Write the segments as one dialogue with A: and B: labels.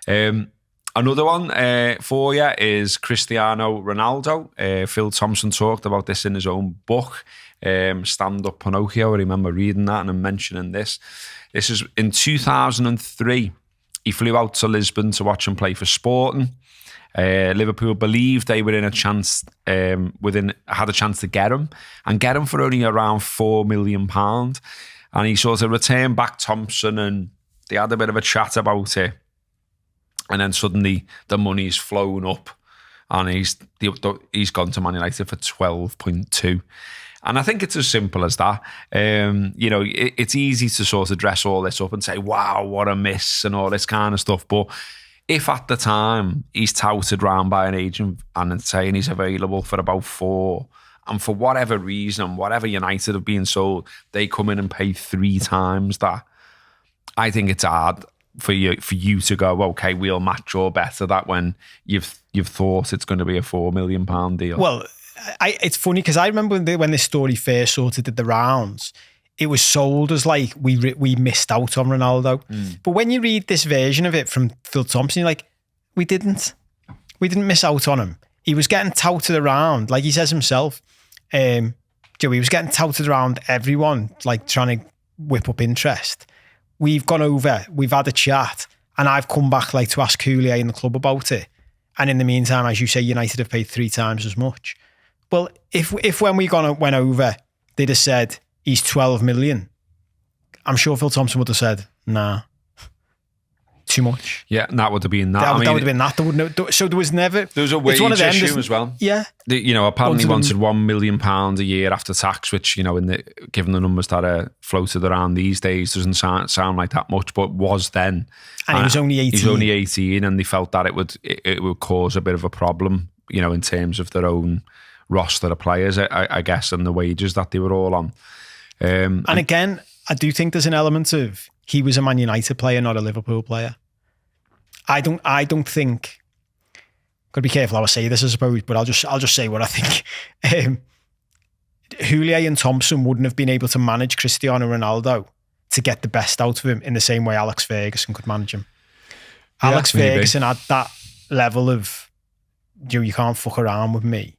A: Another one for you is Cristiano Ronaldo. Phil Thompson talked about this in his own book, Stand Up Pinocchio. I remember reading that and I'm mentioning this. This is in 2003. He flew out to Lisbon to watch him play for Sporting. Liverpool believed they were in a chance, had a chance to get him for only around £4 million. And he sort of returned back Thompson and they had a bit of a chat about it. And then suddenly the money's flown up and he's gone to Man United for 12.2. And I think it's as simple as that. It's easy to sort of dress all this up and say, wow, what a miss and all this kind of stuff. But if at the time he's touted round by an agent and saying he's available for about 4, and for whatever reason, whatever United have been sold, they come in and pay 3 times that, I think it's hard for you to go, okay, we'll match or better that when you've thought it's going to be a £4 million deal.
B: Well, it's funny because I remember when this story first sort of did the rounds, it was sold as like we missed out on Ronaldo. But when you read this version of it from Phil Thompson, you're like, we didn't miss out on him. He was getting touted around, like he says himself. He was getting touted around everyone, like trying to whip up interest. We've gone over, we've had a chat, and I've come back like to ask Houllier in the club about it. And in the meantime, as you say, United have paid 3 times as much. Well, if when we went over, they'd have said he's 12 million, I'm sure Phil Thompson would have said, nah, too much.
A: Yeah, and that would have been that.
B: That would have been that. So there was never...
A: There was a wage issue as well.
B: Yeah.
A: Apparently wanted £1 million a year after tax, which, given the numbers that are floated around these days, doesn't sound like that much, but was then.
B: And he was only 18.
A: He was only 18 and they felt that it would cause a bit of a problem, in terms of their own roster of players, I guess, and the wages that they were all on.
B: And again, I do think there's an element of he was a Man United player, not a Liverpool player. I don't think. Got to be careful how I say this, I suppose, but I'll just say what I think. Houllier and Thompson wouldn't have been able to manage Cristiano Ronaldo to get the best out of him in the same way Alex Ferguson could manage him. Yeah, Alex Ferguson had that level of, you can't fuck around with me,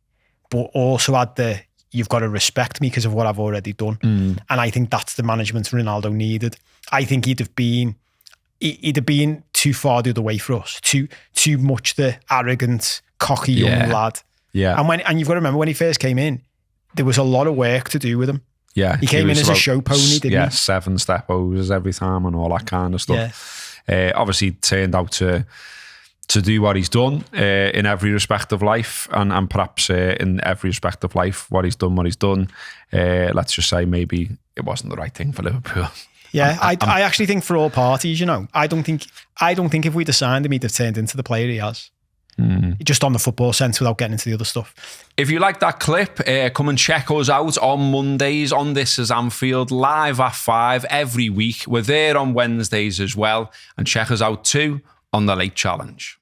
B: but also had you've got to respect me because of what I've already done. And I think that's the management Ronaldo needed. I think he'd have been too far the other way for us. Too much the arrogant, cocky young lad.
A: Yeah.
B: And you've got to remember when he first came in, there was a lot of work to do with him.
A: Yeah.
B: He came in as a show pony, didn't he?
A: Yeah, 7 step overs every time and all that kind of stuff. Yeah. Obviously turned out to do what he's done in every respect of life, and perhaps in every respect of life, what he's done. Let's just say maybe it wasn't the right thing for Liverpool.
B: Yeah, I actually think for all parties, I don't think if we'd have signed him, he'd have turned into the player he has. Just on the football sense without getting into the other stuff.
A: If you like that clip, come and check us out on Mondays on This Is Anfield, live at 5 every week. We're there on Wednesdays as well. And check us out too on The Late Challenge.